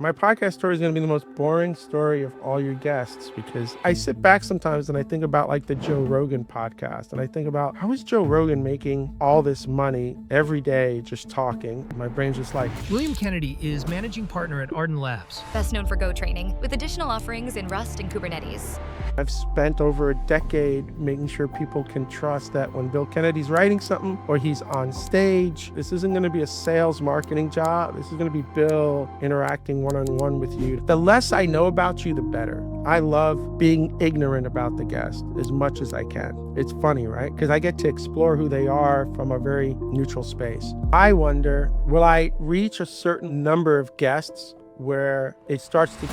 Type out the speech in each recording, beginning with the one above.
My podcast story is going to be the most boring story of all your guests because I sit back sometimes and I think about like the Joe Rogan podcast and I think about how is Joe Rogan making all this money every day just talking? My brain's just like, William Kennedy is managing partner at Ardan Labs. Best known for Go training, with additional offerings in Rust and Kubernetes. I've spent over a decade making sure people can trust that when Bill Kennedy's writing something or he's on stage, this isn't going to be a sales marketing job. This is going to be Bill interacting one-on-one with you. The less I know about you, the better. I love being ignorant about the guest as much as I can. It's funny, right? Because I get to explore who they are from a very neutral space. I wonder, will I reach a certain number of guests where it starts to...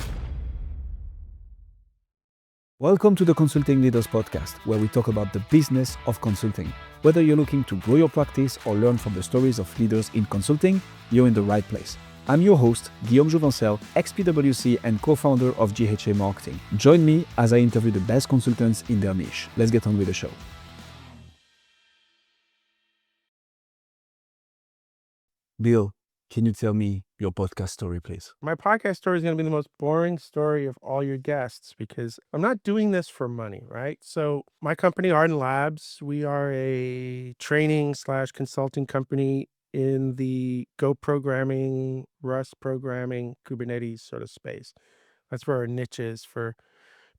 Welcome to the Consulting Leaders Podcast, where we talk about the business of consulting. Whether you're looking to grow your practice or learn from the stories of leaders in consulting, you're in the right place. I'm your host, Guillaume Jouvencal, ex-PwC and co-founder of GHA Marketing. Join me as I interview the best consultants in their niche. Let's get on with the show. Bill, can you tell me your podcast story, please? My podcast story is going to be the most boring story of all your guests because I'm not doing this for money, right? So my company, Ardan Labs, we are a training/consulting company in the Go programming, Rust programming, Kubernetes sort of space. That's where our niche is. For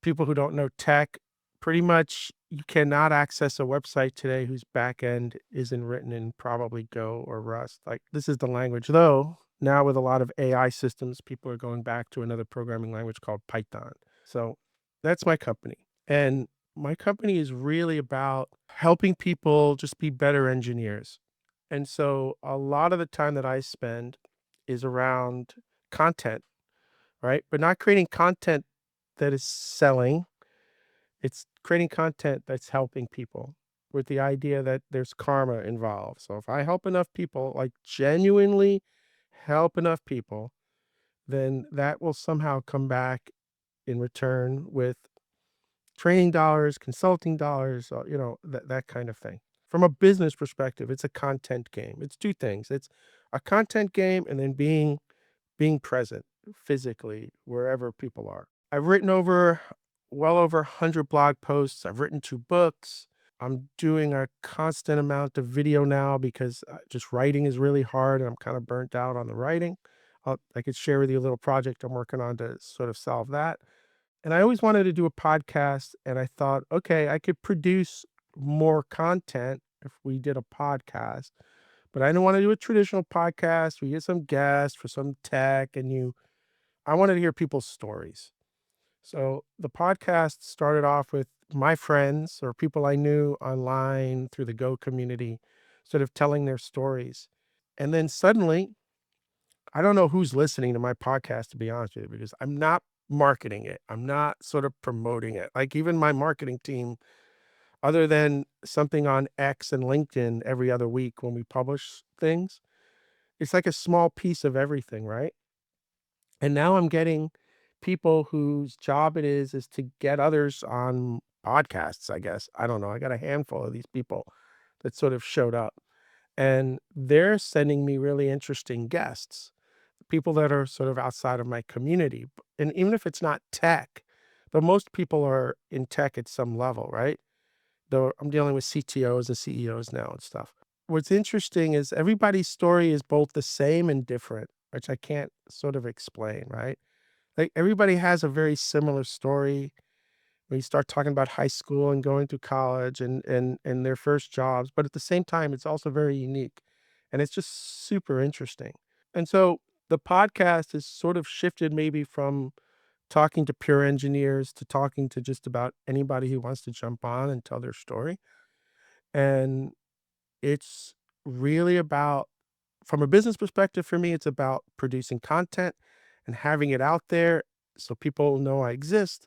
people who don't know tech, pretty much you cannot access a website today whose backend isn't written in probably Go or Rust. Like, this is the language, though. Now with a lot of AI systems, people are going back to another programming language called Python. So that's my company. And my company is really about helping people just be better engineers. And so a lot of the time that I spend is around content, right? But not creating content that is selling. It's creating content that's helping people with the idea that there's karma involved. So if I help enough people, like genuinely help enough people, then that will somehow come back in return with training dollars, consulting dollars, that kind of thing. From a business perspective, it's a content game. It's two things. It's a content game and then being present physically wherever people are. I've written well over 100 blog posts. I've written 2 books. I'm doing a constant amount of video now because just writing is really hard and I'm kind of burnt out on the writing. I could share with you a little project I'm working on to sort of solve that. And I always wanted to do a podcast, and I thought, okay, I could produce more content if we did a podcast, but I didn't want to do a traditional podcast. We get some guests for some tech I wanted to hear people's stories. So the podcast started off with my friends or people I knew online through the Go community, sort of telling their stories. And then suddenly, I don't know who's listening to my podcast, to be honest with you, because I'm not marketing it. I'm not sort of promoting it. Like even my marketing team, other than something on X and LinkedIn every other week when we publish things, it's like a small piece of everything, right? And now I'm getting people whose job it is to get others on podcasts, I guess. I don't know. I got a handful of these people that sort of showed up, and they're sending me really interesting guests, people that are sort of outside of my community. And even if it's not tech, but most people are in tech at some level, right? Though I'm dealing with CTOs and CEOs now and stuff. What's interesting is everybody's story is both the same and different, which I can't sort of explain, right? Like everybody has a very similar story when you start talking about high school and going to college and their first jobs, but at the same time, it's also very unique and it's just super interesting. And so the podcast has sort of shifted maybe from talking to pure engineers to talking to just about anybody who wants to jump on and tell their story. And it's really about, from a business perspective, for me, it's about producing content and having it out there so people know I exist.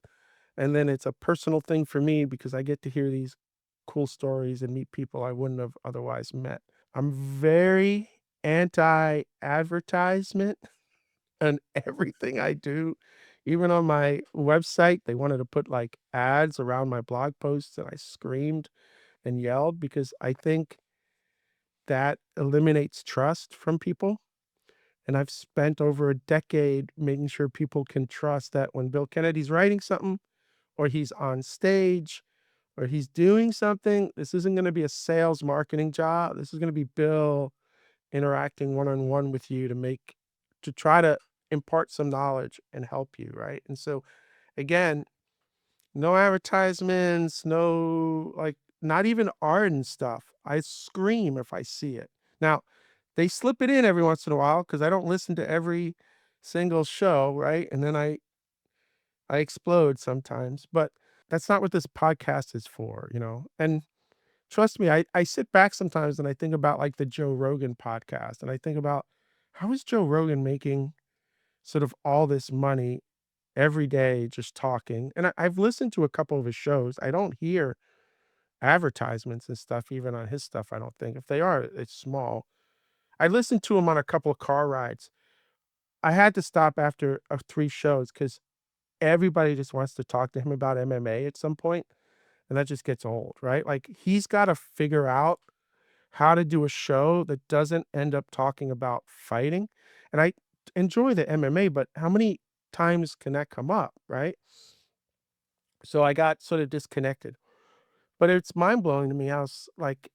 And then it's a personal thing for me because I get to hear these cool stories and meet people I wouldn't have otherwise met. I'm very anti-advertisement on everything I do. Even on my website, they wanted to put like ads around my blog posts, and I screamed and yelled because I think that eliminates trust from people. And I've spent over a decade making sure people can trust that when Bill Kennedy's writing something or he's on stage or he's doing something, this isn't going to be a sales marketing job. This is going to be Bill interacting one-on-one with you to try to impart some knowledge and help you, right? And so again, no advertisements, no, like, not even art and stuff. I scream if I see it. Now, they slip it in every once in a while because I don't listen to every single show, right? And then I explode sometimes, but that's not what this podcast is for, you know? And trust me, I sit back sometimes and I think about like the Joe Rogan podcast, and I think about how is Joe Rogan making sort of all this money every day just talking. And I've listened to a couple of his shows. I don't hear advertisements and stuff even on his stuff, I don't think. If they are, it's small. I listened to him on a couple of car rides. I had to stop after 3 shows because everybody just wants to talk to him about MMA at some point, and that just gets old, right? Like, he's gotta figure out how to do a show that doesn't end up talking about fighting. And I enjoy the MMA, but how many times can that come up, right? So I got sort of disconnected. But it's mind blowing to me how like,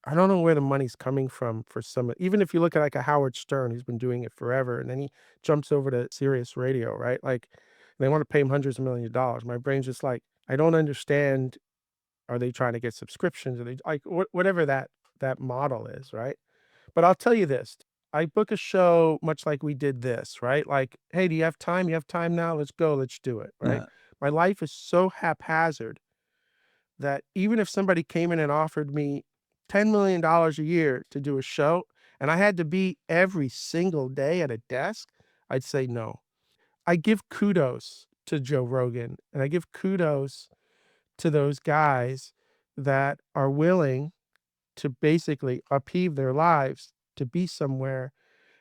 I don't know where the money's coming from for even if you look at like a Howard Stern, he's been doing it forever, and then he jumps over to Sirius Radio, right? Like, they want to pay him hundreds of millions of dollars. My brain's just like, I don't understand. Are they trying to get subscriptions? Are they like whatever that model is, right? But I'll tell you this. I book a show much like we did this, right? Like, hey, do you have time? You have time now? Let's go. Let's do it, right? Yeah. My life is so haphazard that even if somebody came in and offered me $10 million dollars a year to do a show and I had to be every single day at a desk, I'd say no. I give kudos to Joe Rogan and I give kudos to those guys that are willing to basically upheave their lives to be somewhere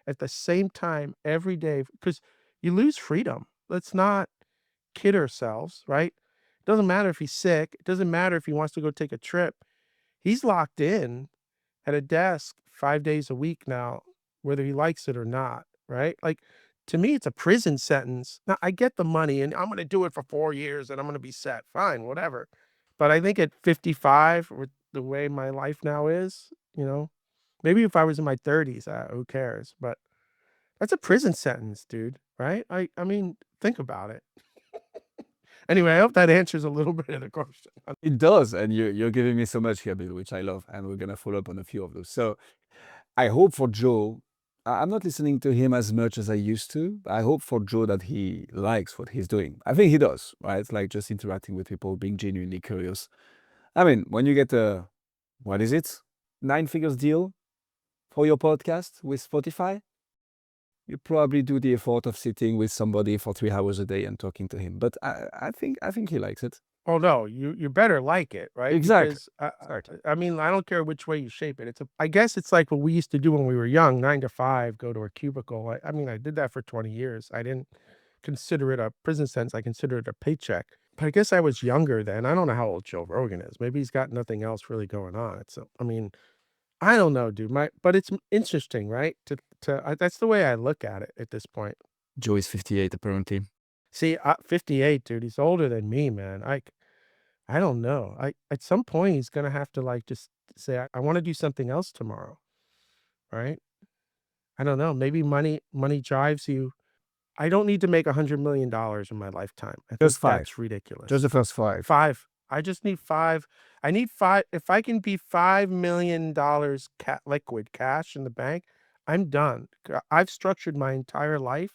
at the same time every day because you lose freedom. Let's not kid ourselves, right? It doesn't matter if he's sick. It doesn't matter if he wants to go take a trip. He's locked in at a desk 5 days a week now, whether he likes it or not, right? Like, to me, it's a prison sentence. Now, I get the money and I'm going to do it for 4 years and I'm going to be set. Fine, whatever. But I think at 55, with the way my life now is, maybe if I was in my 30s, who cares? But that's a prison sentence, dude, right? I mean, think about it. Anyway, I hope that answers a little bit of the question. It does, and you're giving me so much here, Bill, which I love, and we're gonna follow up on a few of those. So I hope for Joe, I'm not listening to him as much as I used to. I hope for Joe that he likes what he's doing. I think he does, right? It's like just interacting with people, being genuinely curious. I mean, when you get what is it, 9 figures deal for your podcast with Spotify, you probably do the effort of sitting with somebody for 3 hours a day and talking to him. But I think he likes it. Oh no, you better like it, right? Exactly. Because Exactly. I mean, I don't care which way you shape it. I guess it's like what we used to do when we were young, 9 to 5, go to a cubicle. I mean, I did that for 20 years. I didn't consider it a prison sentence. I considered it a paycheck. But I guess I was younger then. I don't know how old Joe Rogan is. Maybe he's got nothing else really going on. So, I mean, I don't know, dude. But it's interesting, right? That's the way I look at it at this point. Joe is 58, apparently. See, 58, dude. He's older than me, man. I don't know. At some point he's gonna have to like just say, I want to do something else tomorrow, right? I don't know. Maybe money drives you. I don't need to make $100 million in my lifetime. I think Just 5. that's ridiculous. Just the first 5. 5. I just need 5. I need 5. If I can be $5 million liquid cash in the bank, I'm done. I've structured my entire life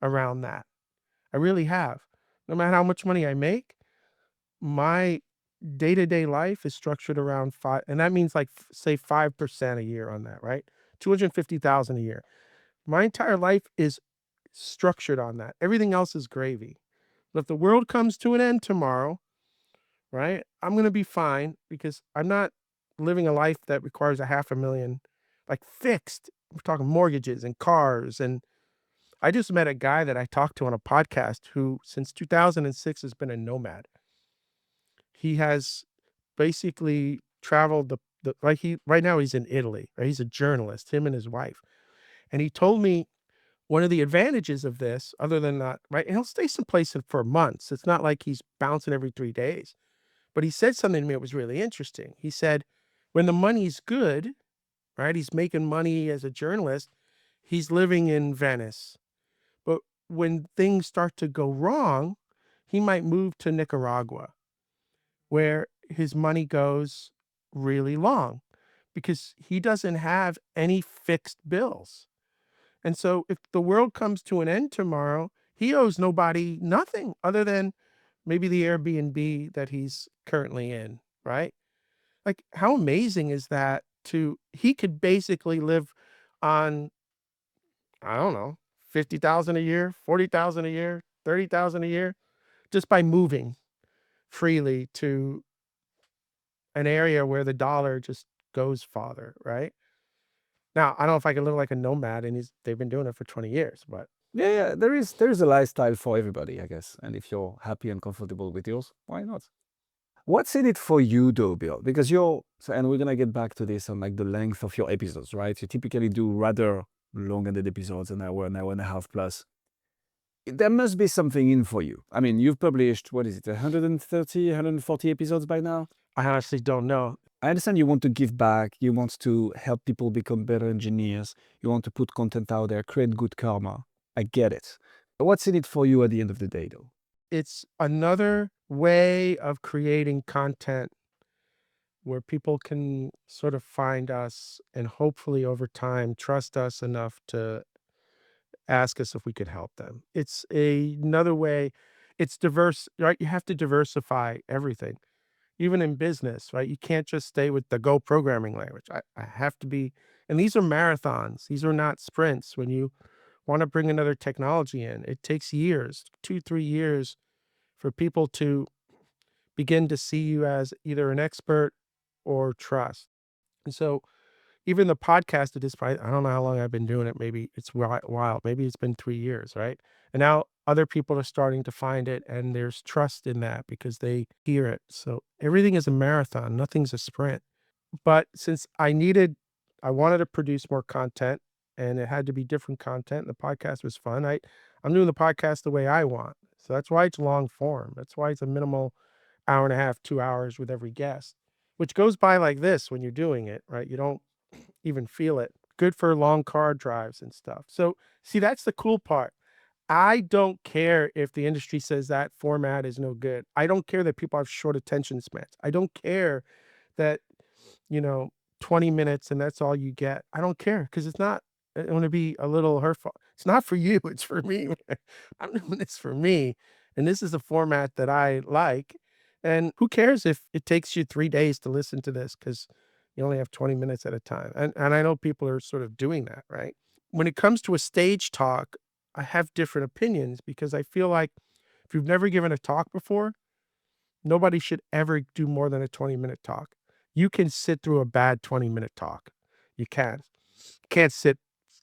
around that. I really have. No matter how much money I make, my day-to-day life is structured around 5, and that means like say 5% a year on that, right? 250,000 a year. My entire life is structured on that. Everything else is gravy. But if the world comes to an end tomorrow, right, I'm going to be fine because I'm not living a life that requires a 500,000 like fixed. We're talking mortgages and cars. And I just met a guy that I talked to on a podcast who since 2006 has been a nomad. He has basically traveled right now he's in Italy, right? He's a journalist, him and his wife. And he told me one of the advantages of this, other than that, right? And he'll stay someplace for months. It's not like he's bouncing every 3 days. But he said something to me that was really interesting. He said, when the money's good, right? He's making money as a journalist. He's living in Venice. But when things start to go wrong, he might move to Nicaragua, where his money goes really long because he doesn't have any fixed bills. And so if the world comes to an end tomorrow, he owes nobody nothing other than maybe the Airbnb that he's currently in, right? Like, how amazing is that? He could basically live on, I don't know, 50,000 a year, 40,000 a year, 30,000 a year, just by moving freely to an area where the dollar just goes farther, right? Now, I don't know if I can live like a nomad, and they've been doing it for 20 years, but Yeah, there is a lifestyle for everybody, I guess. And if you're happy and comfortable with yours, why not? What's in it for you though, Bill? Because and we're gonna get back to this on like the length of your episodes, right? You typically do rather long-ended episodes, an hour and a half plus. There must be something in for you. I mean, you've published, what is it, 130, 140 episodes by now? I honestly don't know. I understand you want to give back, you want to help people become better engineers, you want to put content out there, create good karma. I get it. But what's in it for you at the end of the day, though? It's another way of creating content where people can sort of find us and hopefully over time trust us enough to ask us if we could help them. It's another way. It's diverse, right? You have to diversify everything, even in business, right? You can't just stay with the Go programming language. I have to be, and these are marathons. These are not sprints. When you want to bring another technology in, it takes years, 2, 3 years for people to begin to see you as either an expert or trust. And so even the podcast at this point, I don't know how long I've been doing it. Maybe it's wild. Maybe it's been 3 years, right? And now other people are starting to find it, and there's trust in that because they hear it. So everything is a marathon. Nothing's a sprint. But since I wanted to produce more content, and it had to be different content, and the podcast was fun. I'm doing the podcast the way I want. So that's why it's long form. That's why it's a minimal hour and a half, 2 hours with every guest, which goes by like this when you're doing it, right? You don't even feel it. Good for long car drives and stuff. So see, that's the cool part. I don't care if the industry says that format is no good. I don't care that people have short attention spans. I don't care that, you know, 20 minutes and that's all you get. I don't care because it's not going to be a little hurtful. It's not for you. It's for me. I'm doing this for me. And this is a format that I like. And who cares if it takes you 3 days to listen to this because you only have 20 minutes at a time. And I know people are sort of doing that, right? When it comes to a stage talk, I have different opinions because I feel like if you've never given a talk before, nobody should ever do more than a 20-minute talk. You can sit through a bad 20-minute talk. You can. You can't sit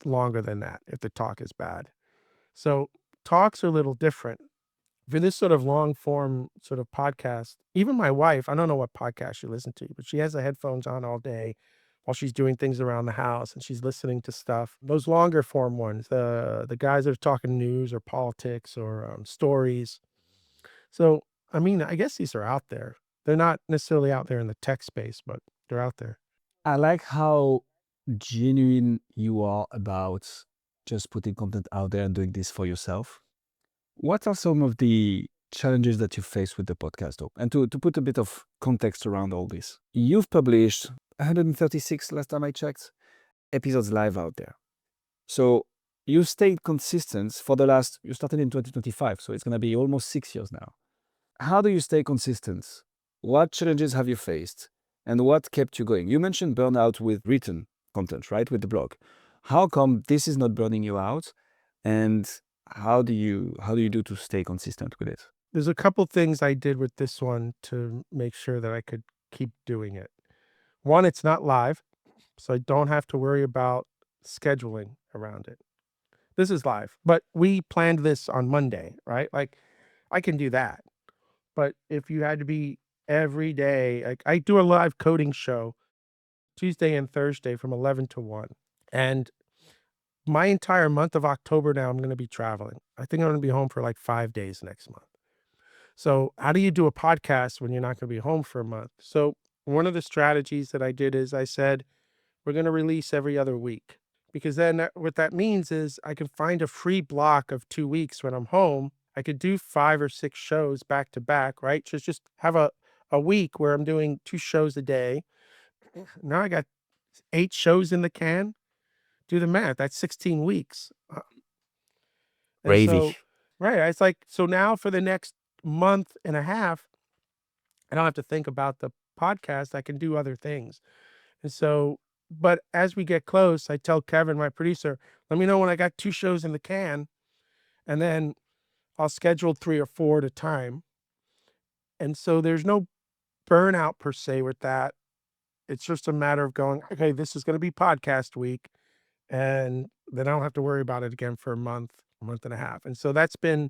longer than that if the talk is bad. So talks are a little different. For this sort of long form sort of podcast, even my wife, I don't know what podcast she listens to, but she has the headphones on all day while she's doing things around the house and she's listening to stuff. Those longer form ones, the guys that are talking news or politics or stories. So, I mean, I guess these are out there. They're not necessarily out there in the tech space, but they're out there. I like how genuine you are about just putting content out there and doing this for yourself. What are some of the challenges that you face with the podcast, though? And to put a bit of context around all this, you've published 136, last time I checked, episodes live out there. So you stayed consistent for you started in 2025, so it's going to be almost 6 years now. How do you stay consistent? What challenges have you faced? And what kept you going? You mentioned burnout with written content, right? With the blog. How come this is not burning you out? And how do you do to stay consistent with it? There's a couple things I did with this one to make sure that I could keep doing it. One, it's not live, so I don't have to worry about scheduling around it. This is live, but we planned this on Monday, right? Like I can do that. But if you had to be every day, like I do a live coding show Tuesday and Thursday from 11 to 1. And my entire month of October now, I'm going to be traveling. I think I'm going to be home for like 5 days next month. So how do you do a podcast when you're not going to be home for a month? So one of the strategies that I did is I said, we're going to release every other week, because then what that means is I can find a free block of 2 weeks when I'm home. I could do 5 or 6 shows back to back, right? Just have a week where I'm doing 2 shows a day. Now I got 8 shows in the can. Do the math. That's 16 weeks. And Gravy. so, right. It's like, so now for the next month and a half, I don't have to think about the podcast. I can do other things. And so, but as we get close, I tell Kevin, my producer, let me know when I got 2 shows in the can, and then I'll schedule 3 or 4 at a time. And so there's no burnout per se with that. It's just a matter of going, okay, this is going to be podcast week. And then I don't have to worry about it again for a month and a half. And so that's been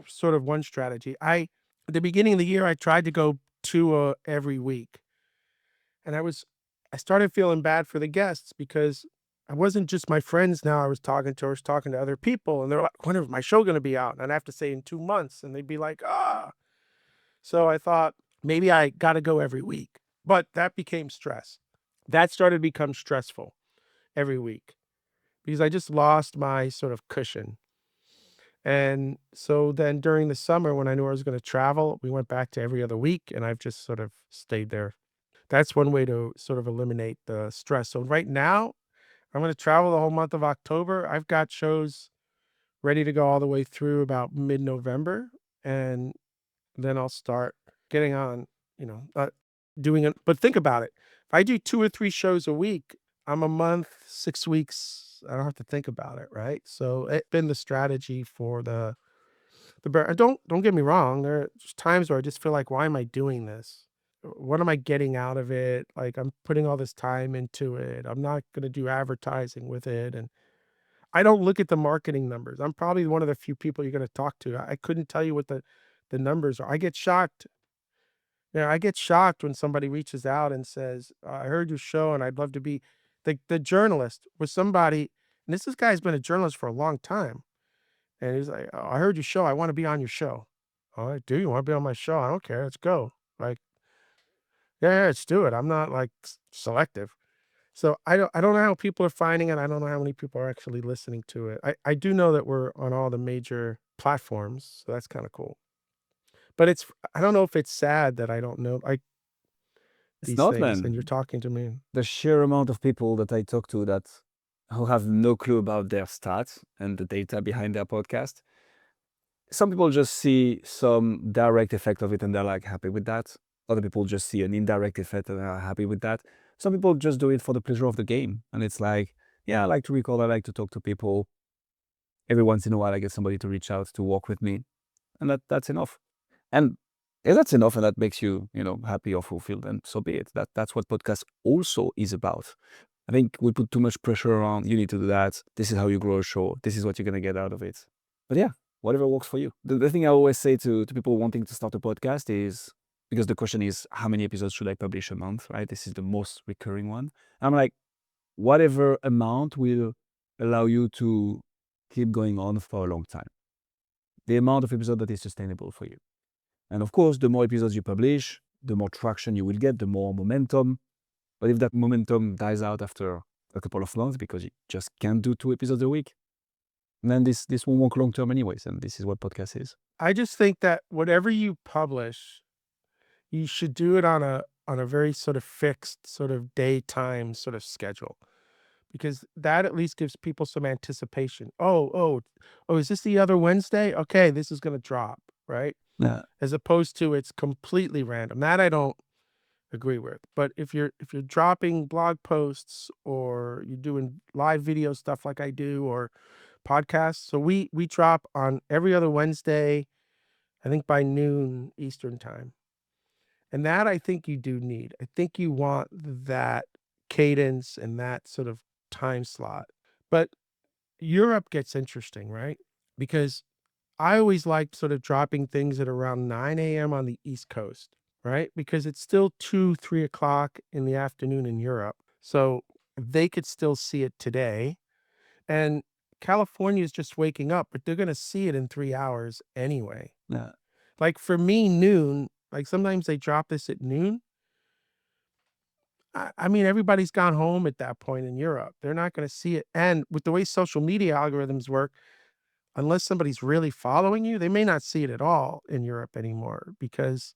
sort of one strategy. At the beginning of the year, I tried to go 2 every week. And I started feeling bad for the guests, because I wasn't just my friends now I was talking to, I was talking to other people, and they're like, when is my show going to be out? And I'd have to say in 2 months, and they'd be like, ah. So I thought maybe I got to go every week, but that became stress. That started to become stressful every week, because I just lost my sort of cushion. And so then during the summer, when I knew I was going to travel, we went back to every other week, and I've just sort of stayed there. That's one way to sort of eliminate the stress. So right now, I'm going to travel the whole month of October. I've got shows ready to go all the way through about mid-November. And then I'll start getting on, doing it. But think about it. If I do 2 or 3 shows a week, I'm a month, 6 weeks. I don't have to think about it, right? So it's been the strategy for don't get me wrong. There are just times where I just feel like, why am I doing this? What am I getting out of it? Like, I'm putting all this time into it. I'm not going to do advertising with it. And I don't look at the marketing numbers. I'm probably one of the few people you're going to talk to. I couldn't tell you what the numbers are. I get shocked. Yeah, I get shocked when somebody reaches out and says, I heard your show and I'd love to be the journalist was somebody. And this guy's been a journalist for a long time. And he's like, oh, I heard your show. I want to be on your show. All right, do you want to be on my show? I don't care. Let's go. Like, yeah, let's do it. I'm not like selective. So I don't know how people are finding it. I don't know how many people are actually listening to it. I do know that we're on all the major platforms, so that's kind of cool. But I don't know if it's sad that I don't know It's these not, things, and man. you're talking to me. The sheer amount of people that I talk to who have no clue about their stats and the data behind their podcast. Some people just see some direct effect of it and they're like happy with that. Other people just see an indirect effect and are happy with that. Some people just do it for the pleasure of the game. And it's like, yeah, I like to record, I like to talk to people. Every once in a while, I get somebody to reach out to work with me. And that's enough. And if that's enough and that makes you, happy or fulfilled, then so be it. That's what podcast also is about. I think we put too much pressure around, you need to do that. This is how you grow a show. This is what you're going to get out of it. But yeah, whatever works for you. The thing I always say to people wanting to start a podcast is, because the question is, how many episodes should I publish a month, right? This is the most recurring one. I'm like, whatever amount will allow you to keep going on for a long time. The amount of episode that is sustainable for you. And of course, the more episodes you publish, the more traction you will get, the more momentum. But if that momentum dies out after a couple of months because you just can't do 2 episodes a week, then this won't work long term anyways. And this is what podcast is. I just think that whatever you publish, you should do it on a very sort of fixed sort of daytime sort of schedule, because that at least gives people some anticipation. Oh, is this the other Wednesday? Okay, this is going to drop, right? Yeah. As opposed to it's completely random. That I don't agree with. But if you're dropping blog posts or you're doing live video stuff like I do, or podcasts, so we drop on every other Wednesday, I think by noon Eastern time. And that I think you do need. I think you want that cadence and that sort of time slot. But Europe gets interesting, right? Because I always liked sort of dropping things at around 9 a.m. on the East Coast, right? Because it's still 2, 3 o'clock in the afternoon in Europe. So they could still see it today. And California is just waking up, but they're going to see it in 3 hours anyway. Yeah. Like for me, noon, like sometimes they drop this at noon. I mean, everybody's gone home at that point in Europe. They're not going to see it. And with the way social media algorithms work, unless somebody's really following you, they may not see it at all in Europe anymore because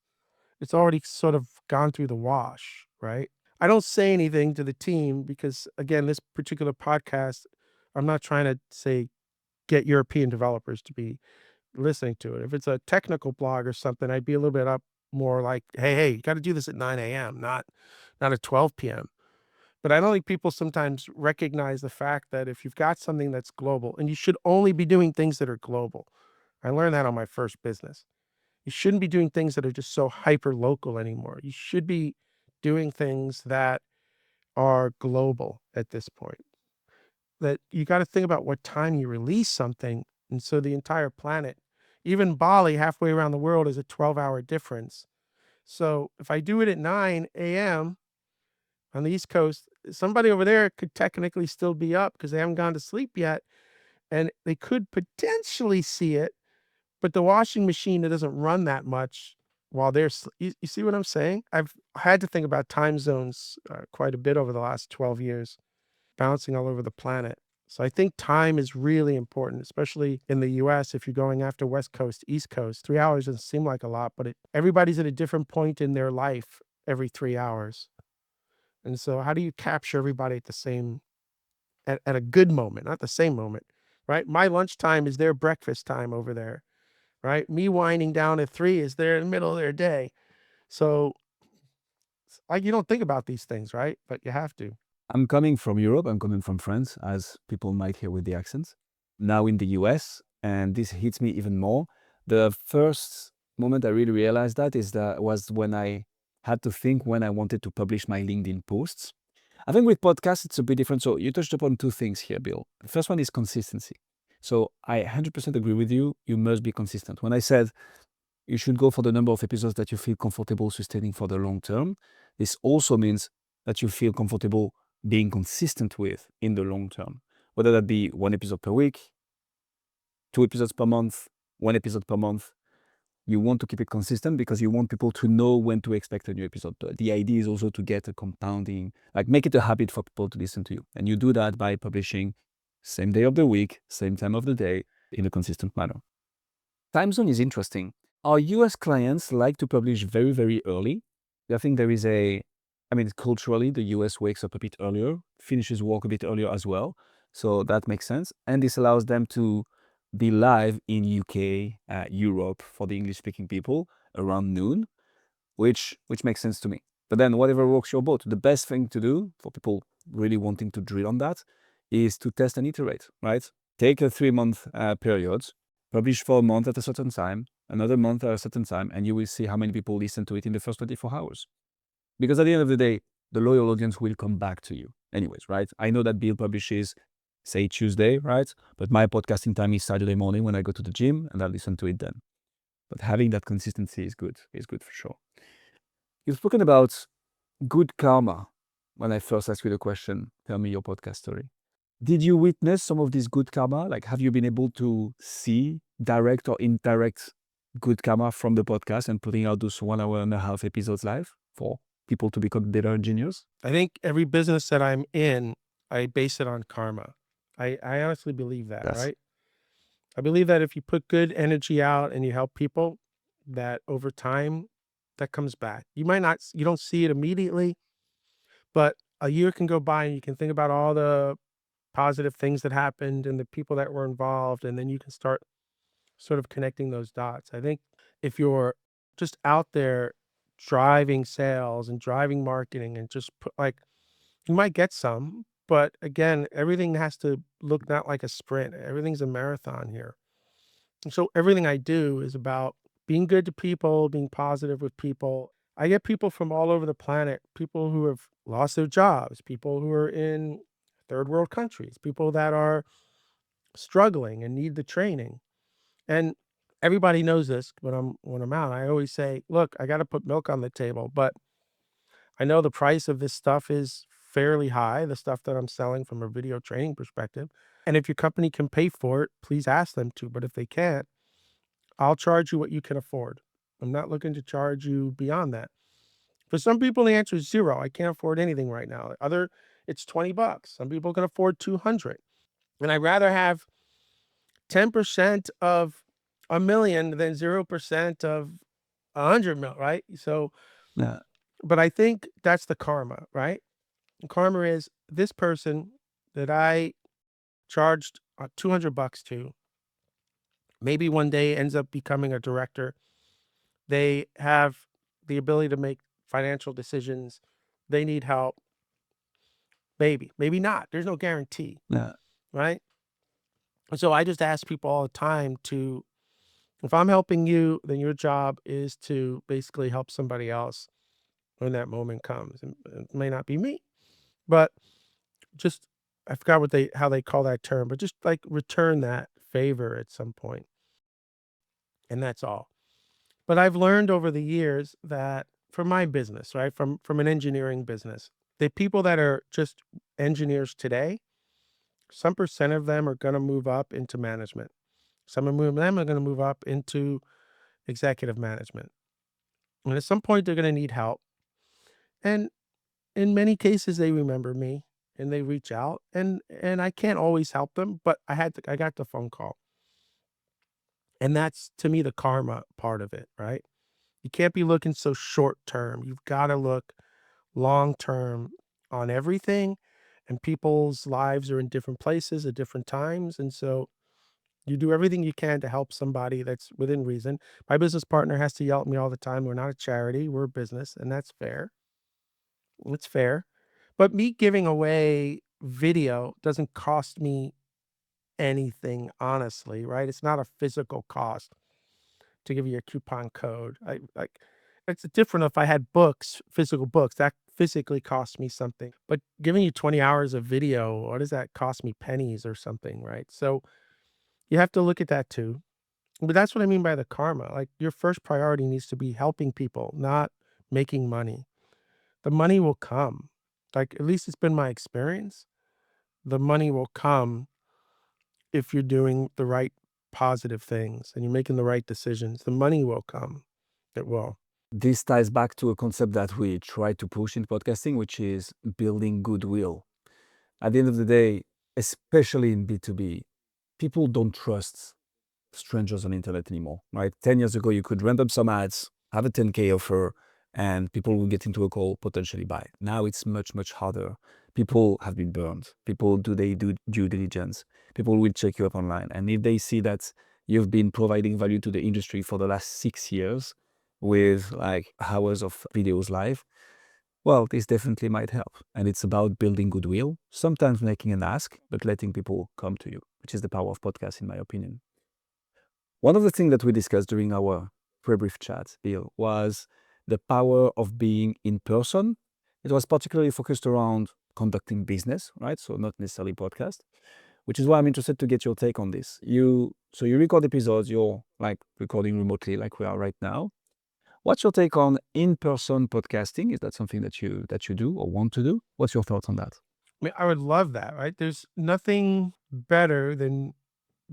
it's already sort of gone through the wash, right? I don't say anything to the team because, again, this particular podcast, I'm not trying to say get European developers to be listening to it. If it's a technical blog or something, I'd be a little bit up more like, hey, you got to do this at 9 a.m., not at 12 p.m. But I don't think people sometimes recognize the fact that if you've got something that's global, and you should only be doing things that are global. I learned that on my first business. You shouldn't be doing things that are just so hyper local anymore. You should be doing things that are global at this point. That you got to think about what time you release something. And so the entire planet, even Bali, halfway around the world, is a 12-hour difference. So if I do it at 9 a.m. on the East Coast, somebody over there could technically still be up because they haven't gone to sleep yet. And they could potentially see it, but the washing machine, it doesn't run that much while they're, you see what I'm saying? I've had to think about time zones quite a bit over the last 12 years, bouncing all over the planet. So I think time is really important, especially in the US. If you're going after West Coast, East Coast, 3 hours doesn't seem like a lot, but everybody's at a different point in their life every 3 hours. And so how do you capture everybody at the same, at a good moment, not the same moment, right? My lunchtime is their breakfast time over there, right? Me winding down at 3 is they're in the middle of their day. So like you don't think about these things, right? But you have to. I'm coming from Europe. I'm coming from France, as people might hear with the accents. Now in the US, and this hits me even more. The first moment I really realized that was when I had to think when I wanted to publish my LinkedIn posts. I think with podcasts, it's a bit different. So you touched upon two things here, Bill. The first one is consistency. So I 100% agree with you. You must be consistent. When I said you should go for the number of episodes that you feel comfortable sustaining for the long term, this also means that you feel comfortable being consistent with in the long term, whether that be 1 episode per week, 2 episodes per month, 1 episode per month. You want to keep it consistent because you want people to know when to expect a new episode. The idea is also to get a compounding, like make it a habit for people to listen to you. And you do that by publishing same day of the week, same time of the day in a consistent manner. Time zone is interesting. Our US clients like to publish very, very early. I think there is culturally, the US wakes up a bit earlier, finishes work a bit earlier as well. So that makes sense. And this allows them to be live in UK, Europe for the English-speaking people around noon, which makes sense to me. But then whatever works your boat, the best thing to do for people really wanting to drill on that is to test and iterate, right? Take a 3-month period, publish for a month at a certain time, another month at a certain time, and you will see how many people listen to it in the first 24 hours. Because at the end of the day, the loyal audience will come back to you anyways, right? I know that Bill publishes, say, Tuesday, right? But my podcasting time is Saturday morning when I go to the gym, and I listen to it then. But having that consistency is good for sure. You've spoken about good karma when I first asked you the question, tell me your podcast story. Did you witness some of this good karma? Like, have you been able to see direct or indirect good karma from the podcast and putting out those 1.5 hour episodes live for people to become data engineers? I think every business that I'm in, I base it on karma. I honestly believe that, Yes. right? I believe that if you put good energy out and you help people, that over time, that comes back. You don't see it immediately, but a year can go by and you can think about all the positive things that happened and the people that were involved, and then you can start sort of connecting those dots. I think if you're just out there driving sales and driving marketing and just put you might get some, but again, everything has to look not like a sprint. Everything's a marathon here. And so everything I do is about being good to people, being positive with people. I get people from all over the planet, people who have lost their jobs, people who are in third world countries, people that are struggling and need the training. And everybody knows this when I'm out. I always say, look, I got to put milk on the table, but I know the price of this stuff is fairly high, the stuff that I'm selling from a video training perspective. And if your company can pay for it, please ask them to. But if they can't, I'll charge you what you can afford. I'm not looking to charge you beyond that. For some people, the answer is zero. I can't afford anything right now. It's $20. Some people can afford 200. And I'd rather have 10% of a million than 0% of 100 mil, right? So, Yeah. but I think that's the karma, right? Karma is this person that I charged $200 to, maybe one day ends up becoming a director. They have the ability to make financial decisions. They need help. Maybe not. There's no guarantee, Yeah. right? So I just ask people all the time to, if I'm helping you, then your job is to basically help somebody else when that moment comes. And it may not be me, but just, I forgot how they call that term, but just like return that favor at some point. And that's all. But I've learned over the years that for my business, right, from an engineering business, the people that are just engineers today, some percent of them are going to move up into management. Some of them are going to move up into executive management. And at some point, they're going to need help. And in many cases, they remember me and they reach out. And I can't always help them, but I got the phone call. And that's, to me, the karma part of it, right? You can't be looking so short term. You've got to look long term on everything. And people's lives are in different places at different times. And so you do everything you can to help somebody that's within reason. My business partner has to yell at me all the time. We're not a charity, we're a business, and that's fair. It's fair. But me giving away video doesn't cost me anything, honestly, right? It's not a physical cost to give you a coupon code. It's different if I had books, physical books, that physically cost me something. But giving you 20 hours of video, what does that cost me? Pennies or something, right? So you have to look at that too. But that's what I mean by the karma. Like your first priority needs to be helping people, not making money. The money will come. Like at least it's been my experience. The money will come if you're doing the right positive things and you're making the right decisions. The money will come. It will. This ties back to a concept that we try to push in podcasting, which is building goodwill. At the end of the day, especially in B2B, people don't trust strangers on the internet anymore, right? 10 years ago, you could random some ads, have a 10K offer, and people will get into a call, potentially buy. Now it's much, much harder. People have been burned. People do due diligence. People will check you up online. And if they see that you've been providing value to the industry for the last 6 years with like hours of videos live, well, this definitely might help. And it's about building goodwill, sometimes making an ask, but letting people come to you, which is the power of podcasts, in my opinion. One of the things that we discussed during our pre-brief chat, Bill, was the power of being in person. It was particularly focused around conducting business, right? So not necessarily podcast, which is why I'm interested to get your take on this. So you record episodes, you're like recording remotely like we are right now. What's your take on in-person podcasting? Is that something that you do or want to do? What's your thoughts on that? I mean, I would love that, right? There's nothing better than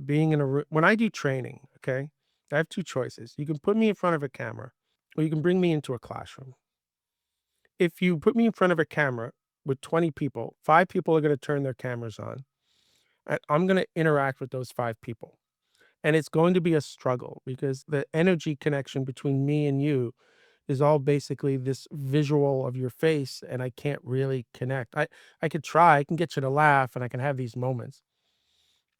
being in a room. When I do training, okay, I have two choices. You can put me in front of a camera or you can bring me into a classroom. If you put me in front of a camera with 20 people, 5 people are going to turn their cameras on. And I'm going to interact with those 5 people. And it's going to be a struggle because the energy connection between me and you is all basically this visual of your face, and I can't really connect. I could try, I can get you to laugh and I can have these moments.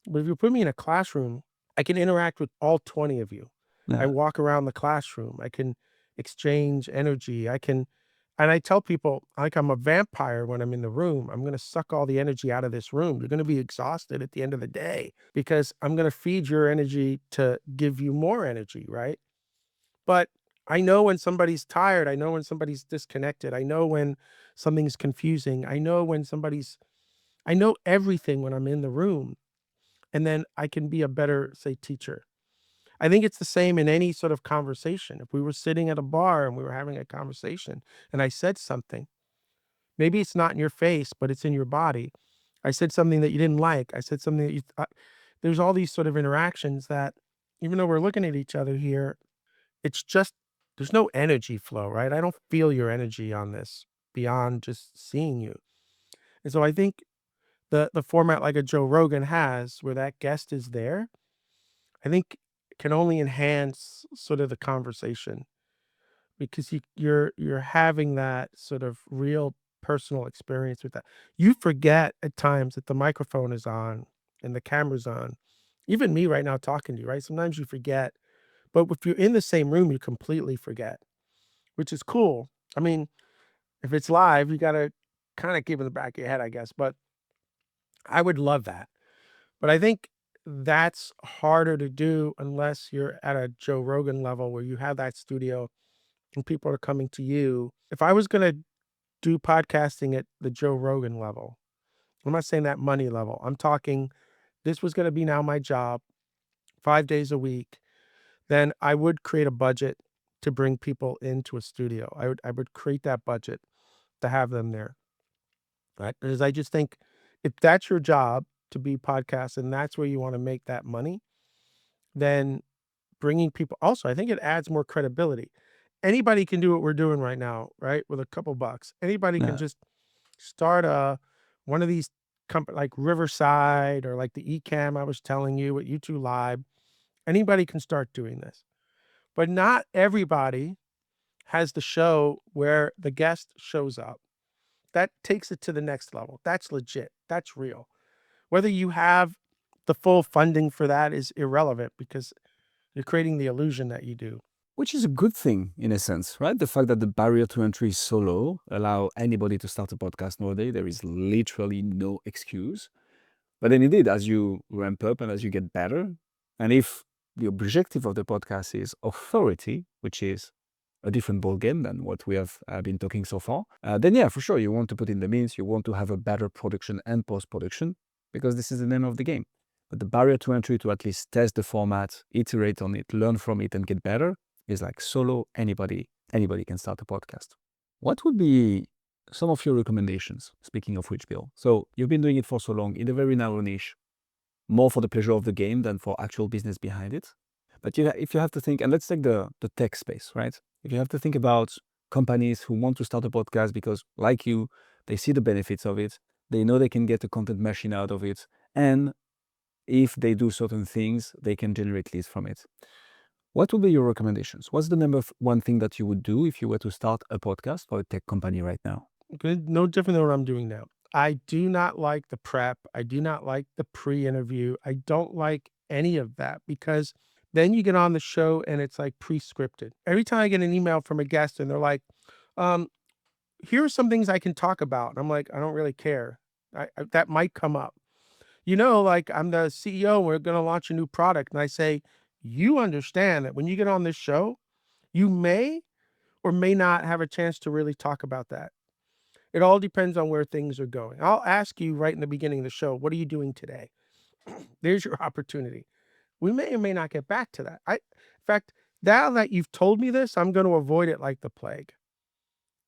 But if you put me in a classroom, I can interact with all 20 of you. I Yeah. walk around the classroom. I can exchange energy. And I tell people, like I'm a vampire when I'm in the room. I'm going to suck all the energy out of this room. You're going to be exhausted at the end of the day because I'm going to feed your energy to give you more energy, right? But I know when somebody's tired. I know when somebody's disconnected. I know when something's confusing. I know everything when I'm in the room. And then I can be a better, say, teacher. I think it's the same in any sort of conversation. If we were sitting at a bar and we were having a conversation and I said something, maybe it's not in your face, but it's in your body. I said something that you didn't like. I said something that there's all these sort of interactions that even though we're looking at each other here, it's just, there's no energy flow, right? I don't feel your energy on this beyond just seeing you. And so I think the format like a Joe Rogan has, where that guest is there, I think can only enhance sort of the conversation because you're having that sort of real personal experience with that. You forget at times that the microphone is on and the camera's on. Even me right now talking to you, right? Sometimes you forget, but if you're in the same room, you completely forget, which is cool. I mean, if it's live, you gotta kind of keep in the back of your head, I guess. But I would love that. But I think that's harder to do unless you're at a Joe Rogan level where you have that studio and people are coming to you. If I was going to do podcasting at the Joe Rogan level, I'm not saying that money level. I'm talking this was going to be now my job 5 days a week. Then I would create a budget to bring people into a studio. I would create that budget to have them there. Right. Because I just think if that's your job to be podcast and that's where you want to make that money, then bringing people also, I think it adds more credibility. Anybody can do what we're doing right now, right? With a couple bucks. Anybody can Yeah. just start one of these like Riverside or like the Ecamm I was telling you at YouTube Live. Anybody can start doing this. But not everybody has the show where the guest shows up. That takes it to the next level. That's legit. That's real. Whether you have the full funding for that is irrelevant because you're creating the illusion that you do. Which is a good thing in a sense, right? The fact that the barrier to entry is so low, allow anybody to start a podcast nowadays. There is literally no excuse. But then indeed, as you ramp up and as you get better, and if the objective of the podcast is authority, which is a different ballgame than what we have been talking so far, then yeah, for sure, you want to put in the means, you want to have a better production and post-production, because this is the name of the game. But the barrier to entry to at least test the format, iterate on it, learn from it, and get better is like solo, anybody can start a podcast. What would be some of your recommendations, speaking of which, Bill? So you've been doing it for so long in a very narrow niche, more for the pleasure of the game than for actual business behind it. But if you have to think, and let's take the tech space, right? If you have to think about companies who want to start a podcast because, like you, they see the benefits of it, they know they can get a content machine out of it, and if they do certain things, they can generate leads from it. What would be your recommendations? What's the number one thing that you would do if you were to start a podcast for a tech company right now? Good, no different than what I'm doing now. I do not like the prep. I do not like the pre-interview. I don't like any of that because then you get on the show and it's like pre-scripted. Every time I get an email from a guest and they're like, um, here are some things I can talk about. And I'm like, I don't really care. That might come up. Like I'm the CEO, we're going to launch a new product. And I say, you understand that when you get on this show, you may or may not have a chance to really talk about that. It all depends on where things are going. I'll ask you right in the beginning of the show, what are you doing today? There's your opportunity. We may or may not get back to that. In fact, now that you've told me this, I'm going to avoid it like the plague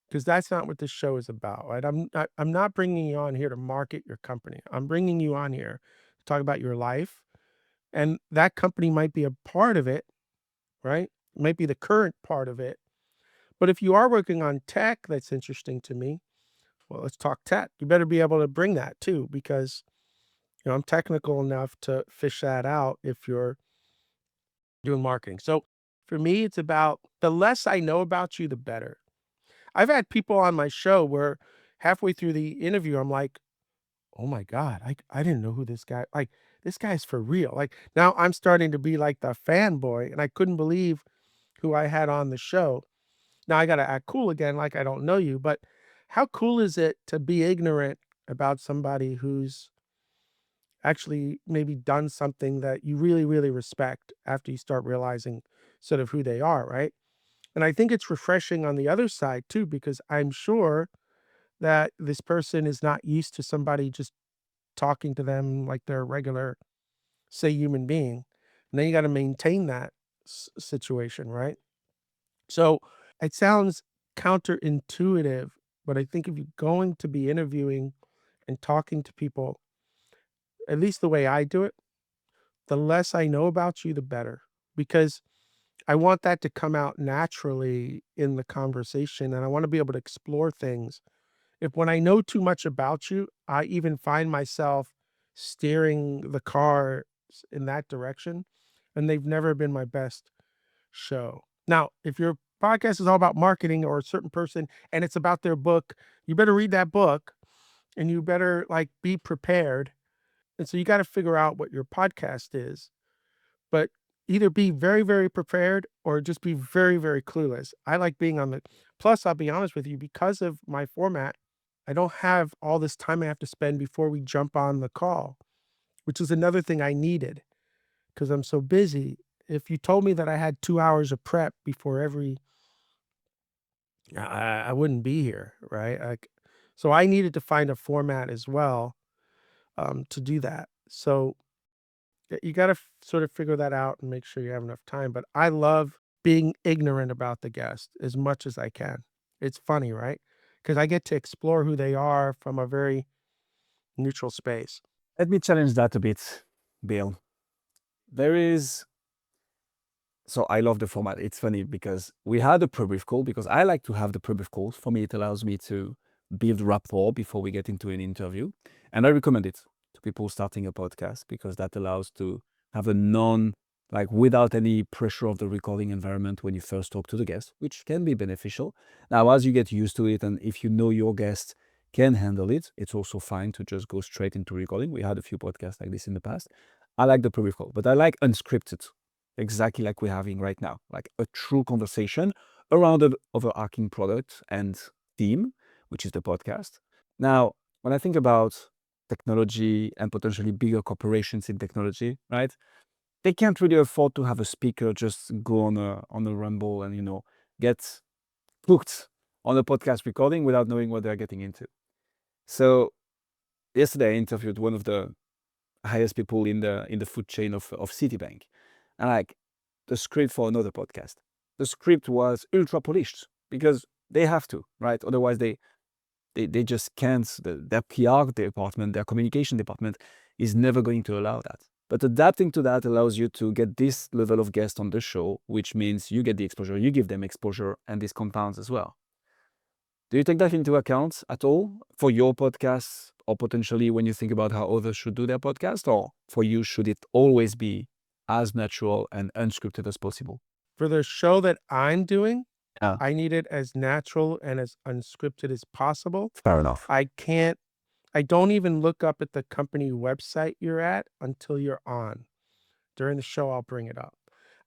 because that's not what this show is about, right? I'm not bringing you on here to market your company. I'm bringing you on here to talk about your life, and that company might be a part of it, right? It might be the current part of it. But if you are working on tech that's interesting to me, well, let's talk tech. You better be able to bring that too, because I'm technical enough to fish that out if you're doing marketing. So for me, it's about the less I know about you, the better. I've had people on my show where halfway through the interview, I'm like, oh my God, I didn't know who this guy, like, this guy's for real. Like now I'm starting to be like the fanboy and I couldn't believe who I had on the show. Now I got to act cool again, like I don't know you, but how cool is it to be ignorant about somebody who's actually maybe done something that you really, really respect after you start realizing sort of who they are, right? And I think it's refreshing on the other side too, because I'm sure that this person is not used to somebody just talking to them like they're a regular, say, human being. And then you got to maintain that situation, right? So it sounds counterintuitive, but I think if you're going to be interviewing and talking to people, at least the way I do it, the less I know about you, the better. Because I want that to come out naturally in the conversation, and I want to be able to explore things. If when I know too much about you, I even find myself steering the car in that direction, and they've never been my best show. Now, if your podcast is all about marketing or a certain person and it's about their book, you better read that book and you better like be prepared. And so you got to figure out what your podcast is, but either be very, very prepared or just be very, very clueless. I like being on the plus, I'll be honest with you, because of my format, I don't have all this time I have to spend before we jump on the call, which is another thing I needed because I'm so busy. If you told me that I had 2 hours of prep before every, I wouldn't be here, right? Like, so I needed to find a format as well to do that. So you got to sort of figure that out and make sure you have enough time. But I love being ignorant about the guest as much as I can. It's funny, right? Because I get to explore who they are from a very neutral space. Let me challenge that a bit, Bill. So I love the format. It's funny because we had a pre-brief call because I like to have the pre-brief calls. For me, it allows me to build rapport before we get into an interview. And I recommend it to people starting a podcast because that allows to have without any pressure of the recording environment when you first talk to the guest, which can be beneficial. Now, as you get used to it, and if you know your guest can handle it, it's also fine to just go straight into recording. We had a few podcasts like this in the past. I like the pre-brief call, but I like unscripted, exactly like we're having right now, like a true conversation around an overarching product and theme, which is the podcast. Now, when I think about technology and potentially bigger corporations in technology, right? They can't really afford to have a speaker just go on a rumble and get hooked on a podcast recording without knowing what they're getting into. So yesterday I interviewed one of the highest people in the food chain of Citibank, and like the script for another podcast, the script was ultra polished because they have to, right? Otherwise they just can't. Their PR department, their communication department is never going to allow that. But adapting to that allows you to get this level of guest on the show, which means you get the exposure, you give them exposure, and this compounds as well. Do you take that into account at all for your podcast, or potentially when you think about how others should do their podcast? Or for you, should it always be as natural and unscripted as possible? For the show that I'm doing, Yeah. I need it as natural and as unscripted as possible. Fair enough. I don't even look up at the company website you're at until you're on. During the show, I'll bring it up.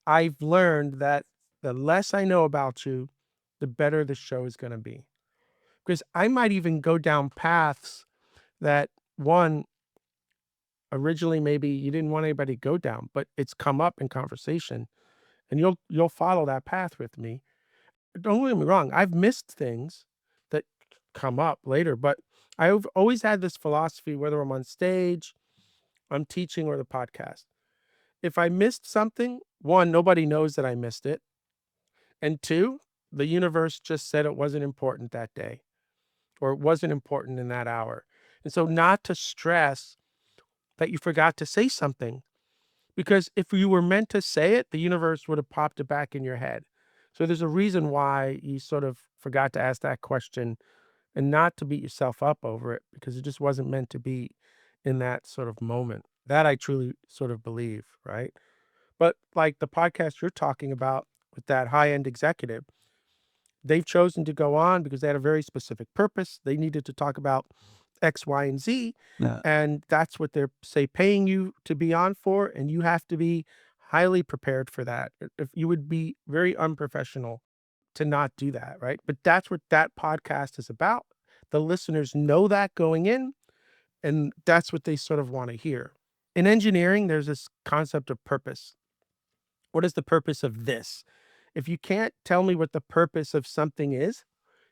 I've learned that the less I know about you, the better the show is going to be. Because I might even go down paths that originally maybe you didn't want anybody to go down, but it's come up in conversation and you'll follow that path with me. Don't get me wrong, I've missed things that come up later, but I've always had this philosophy, whether I'm on stage, I'm teaching, or the podcast. If I missed something, one, nobody knows that I missed it. And two, the universe just said it wasn't important that day, or it wasn't important in that hour. And so not to stress that you forgot to say something, because if you were meant to say it, the universe would have popped it back in your head. So there's a reason why you sort of forgot to ask that question, and not to beat yourself up over it, because it just wasn't meant to be in that sort of moment. That I truly sort of believe, right? But like the podcast you're talking about with that high-end executive, they've chosen to go on because they had a very specific purpose. They needed to talk about X, Y, and Z. Yeah. And that's what they're, say, paying you to be on for. And you have to be highly prepared for that. If you would be very unprofessional to not do that, right? But that's what that podcast is about. The listeners know that going in, and that's what they sort of want to hear. In engineering, there's this concept of purpose. What is the purpose of this? If you can't tell me what the purpose of something is,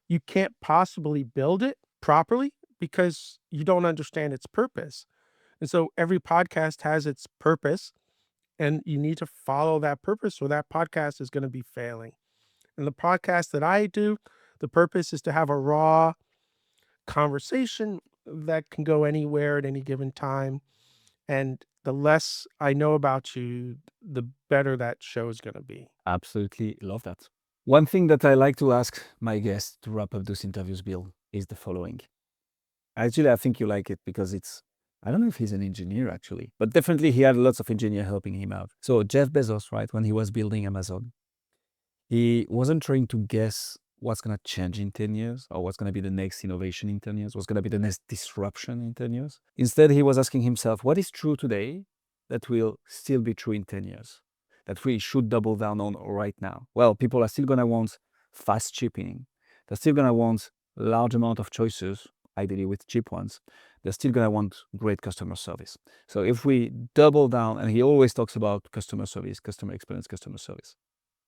you can't possibly build it properly because you don't understand its purpose. And so every podcast has its purpose, and you need to follow that purpose or that podcast is going to be failing. And the podcast that I do, the purpose is to have a raw conversation that can go anywhere at any given time. And the less I know about you, the better that show is going to be. Absolutely love that. One thing that I like to ask my guests to wrap up those interviews, Bill, is the following. Actually, I think you like it because I don't know if he's an engineer actually, but definitely he had lots of engineers helping him out. So Jeff Bezos, right, when he was building Amazon, he wasn't trying to guess what's going to change in 10 years or what's going to be the next innovation in 10 years, what's going to be the next disruption in 10 years. Instead, he was asking himself, what is true today that will still be true in 10 years, that we should double down on right now? Well, people are still going to want fast shipping. They're still going to want large amount of choices, ideally with cheap ones. They're still going to want great customer service. So if we double down, and he always talks about customer service, customer experience, customer service.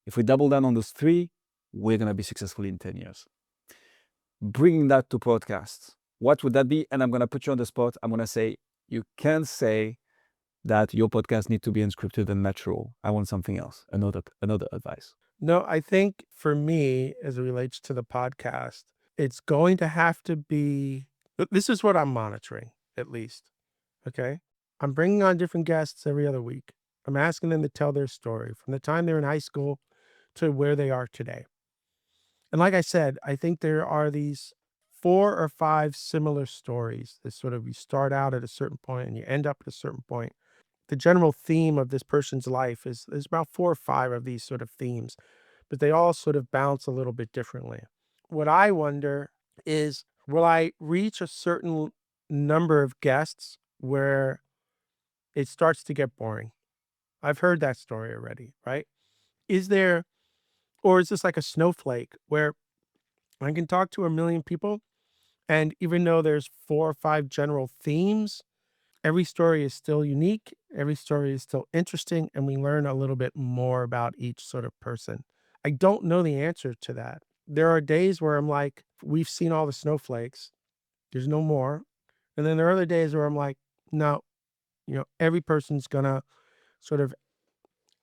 If we double down on those three, we're going to be successful in 10 years. Bringing that to podcasts, what would that be? And I'm going to put you on the spot. I'm going to say, you can't say that your podcast need to be unscripted and natural. I want something else, another advice. No, I think for me, as it relates to the podcast, it's going to have to be, this is what I'm monitoring, at least. Okay. I'm bringing on different guests every other week. I'm asking them to tell their story from the time they're in high school to where they are today. And like I said, I think there are these 4 or 5 similar stories that sort of, you start out at a certain point and you end up at a certain point. The general theme of this person's life is there's about 4 or 5 of these sort of themes, but they all sort of bounce a little bit differently. What I wonder is, will I reach a certain number of guests where it starts to get boring? I've heard that story already, right? Is there, or is this like a snowflake where I can talk to a million people, and even though there's 4 or 5 general themes, every story is still unique, every story is still interesting, and we learn a little bit more about each sort of person? I don't know the answer to that. There are days where I'm like, we've seen all the snowflakes, there's no more. And then there are other days where I'm like, no, every person's gonna sort of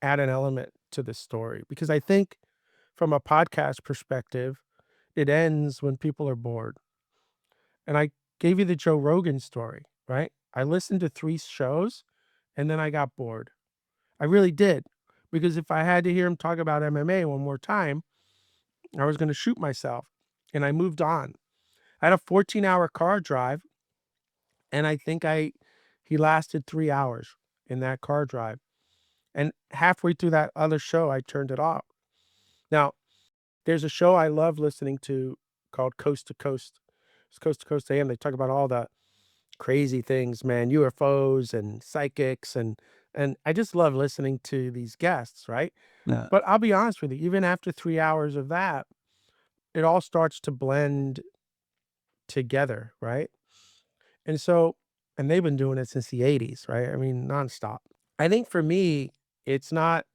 add an element to the story. Because I think from a podcast perspective, it ends when people are bored. And I gave you the Joe Rogan story, right? I listened to 3 shows and then I got bored. I really did. Because if I had to hear him talk about MMA one more time, I was going to shoot myself. And I moved on. I had a 14-hour car drive, and I think he lasted 3 hours in that car drive. And halfway through that other show, I turned it off. Now, there's a show I love listening to called Coast to Coast. It's Coast to Coast AM. They talk about all the crazy things, man, UFOs and psychics, and I just love listening to these guests, right? Yeah. But I'll be honest with you, even after 3 hours of that, it all starts to blend together, right? And so, and they've been doing it since the 80s, right? I mean, nonstop. I think for me, it's not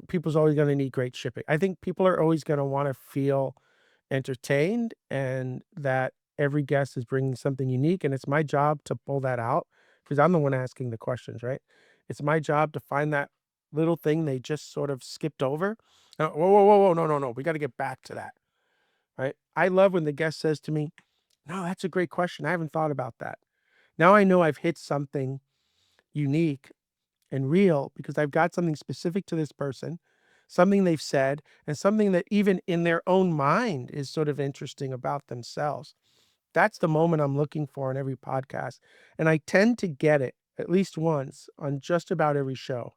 people's always going to need great shipping. I think people are always going to want to feel entertained, and that every guest is bringing something unique. And it's my job to pull that out because I'm the one asking the questions, right? It's my job to find that little thing they just sort of skipped over. Whoa, whoa, whoa, whoa, no. We got to get back to that, right? I love when the guest says to me, no, that's a great question. I haven't thought about that. Now I know I've hit something unique and real because I've got something specific to this person, something they've said, and something that even in their own mind is sort of interesting about themselves. That's the moment I'm looking for in every podcast. And I tend to get it at least once on just about every show.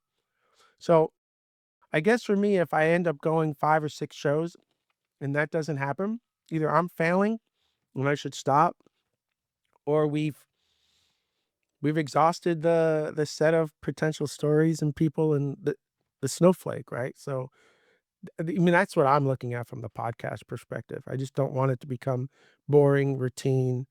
So I guess for me, if I end up going 5 or 6 shows and that doesn't happen, either I'm failing and I should stop, or we've exhausted the set of potential stories and people and the snowflake, right? So I mean, that's what I'm looking at from the podcast perspective. I just don't want it to become boring, routine,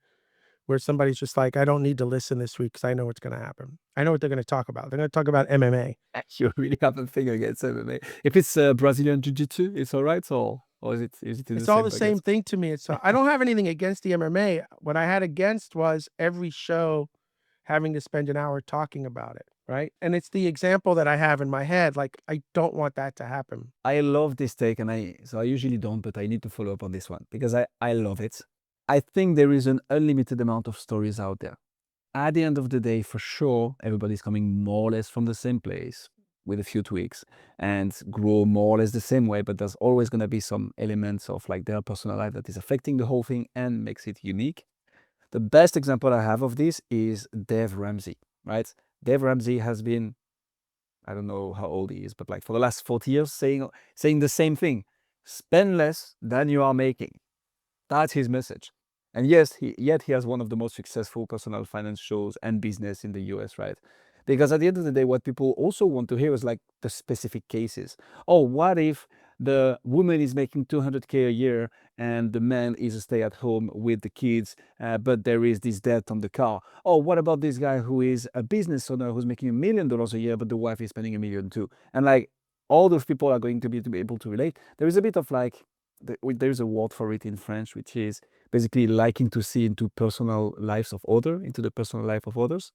where somebody's just like, I don't need to listen this week because I know what's going to happen. I know what they're going to talk about. They're going to talk about MMA. You really have a thing against MMA. If it's Brazilian Jiu-Jitsu, it's all right, or is it in It's the all same the same bucket? thing to me. I don't have anything against the MMA. What I had against was every show having to spend an hour talking about it, right? And it's the example that I have in my head. Like, I don't want that to happen. I love this take, and I usually don't, but I need to follow up on this one because I love it. I think there is an unlimited amount of stories out there. At the end of the day, for sure, everybody's coming more or less from the same place with a few tweaks and grow more or less the same way, but there's always going to be some elements of like their personal life that is affecting the whole thing and makes it unique. The best example I have of this is Dave Ramsey, right? Dave Ramsey has been, I don't know how old he is, but like for the last 40 years saying the same thing. Spend less than you are making. That's his message. And yes, yet he has one of the most successful personal finance shows and business in the US, right? Because at the end of the day, what people also want to hear is like the specific cases. Oh, what if the woman is making 200K a year and the man is a stay at home with the kids, but there is this debt on the car? Oh, what about this guy who is a business owner who's making $1 million a year, but the wife is spending $1 million too? And like all those people are going to be able to relate. There is a bit of like, there's a word for it in French, which is basically liking to see into personal lives of others, into the personal life of others.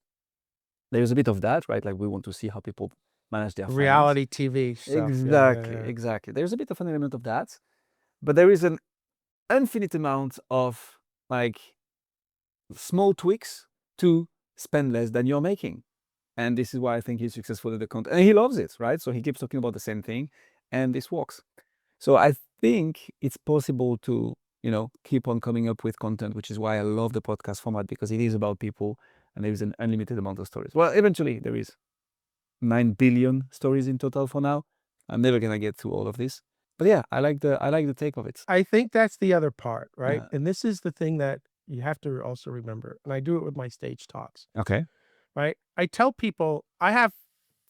There's a bit of that, right? Like we want to see how people manage their finance. Reality TV stuff. Exactly. There's a bit of an element of that, but there is an infinite amount of like small tweaks to spend less than you're making. And this is why I think he's successful in the content. And he loves it, right? So he keeps talking about the same thing and this works. So I think it's possible to, keep on coming up with content, which is why I love the podcast format, because it is about people and there is an unlimited amount of stories. Well, eventually there is 9 billion stories in total for now. I'm never going to get to all of this. But yeah, I like the take of it. I think that's the other part, right? Yeah. And this is the thing that you have to also remember. And I do it with my stage talks. Okay. Right? I tell people I have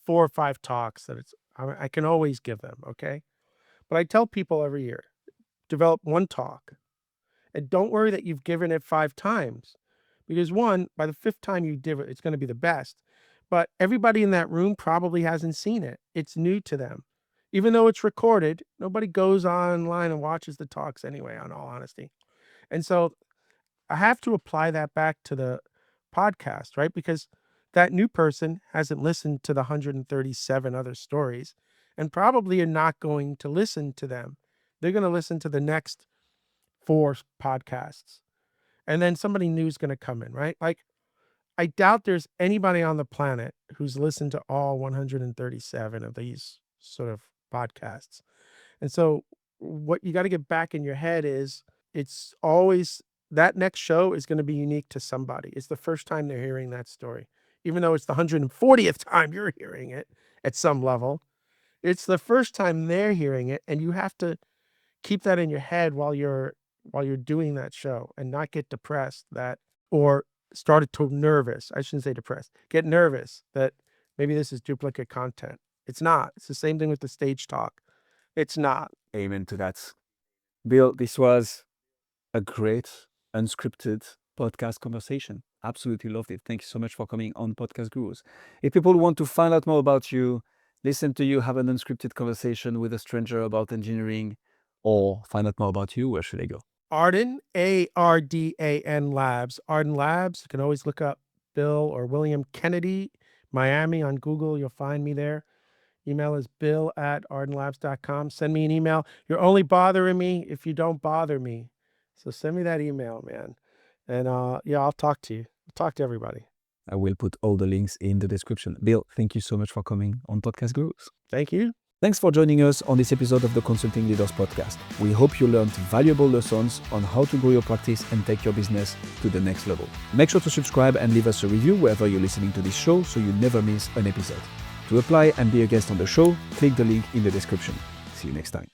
4 or 5 talks that I can always give them, okay? But I tell people every year, develop one talk. And don't worry that you've given it 5 times. Because one, by the 5th time you give it, it's going to be the best. But everybody in that room probably hasn't seen it. It's new to them. Even though it's recorded, nobody goes online and watches the talks anyway, in all honesty. And so I have to apply that back to the podcast, right? Because that new person hasn't listened to the 137 other stories and probably are not going to listen to them. They're going to listen to the next 4 podcasts. And then somebody new is going to come in, right? Like, I doubt there's anybody on the planet who's listened to all 137 of these sort of podcasts. And so what you got to get back in your head is it's always that next show is going to be unique to somebody. It's the first time they're hearing that story. Even though it's the 140th time you're hearing it at some level, it's the first time they're hearing it. And you have to keep that in your head while you're doing that show and not get depressed or started to nervous. I shouldn't say depressed. Get nervous that maybe this is duplicate content. It's not. It's the same thing with the stage talk. It's not. Amen to that. Bill, this was a great unscripted podcast conversation. Absolutely loved it. Thank you so much for coming on Podcast Gurus. If people want to find out more about you, listen to you, have an unscripted conversation with a stranger about engineering, or find out more about you, where should they go? Ardan, Ardan Labs. Ardan Labs. You can always look up Bill or William Kennedy, Miami on Google. You'll find me there. Email is bill@ardanlabs.com. Send me an email. You're only bothering me if you don't bother me. So send me that email, man. And I'll talk to you. I'll talk to everybody. I will put all the links in the description. Bill, thank you so much for coming on Podcast Gurus. Thank you. Thanks for joining us on this episode of the Consulting Leaders Podcast. We hope you learned valuable lessons on how to grow your practice and take your business to the next level. Make sure to subscribe and leave us a review wherever you're listening to this show so you never miss an episode. To apply and be a guest on the show, click the link in the description. See you next time.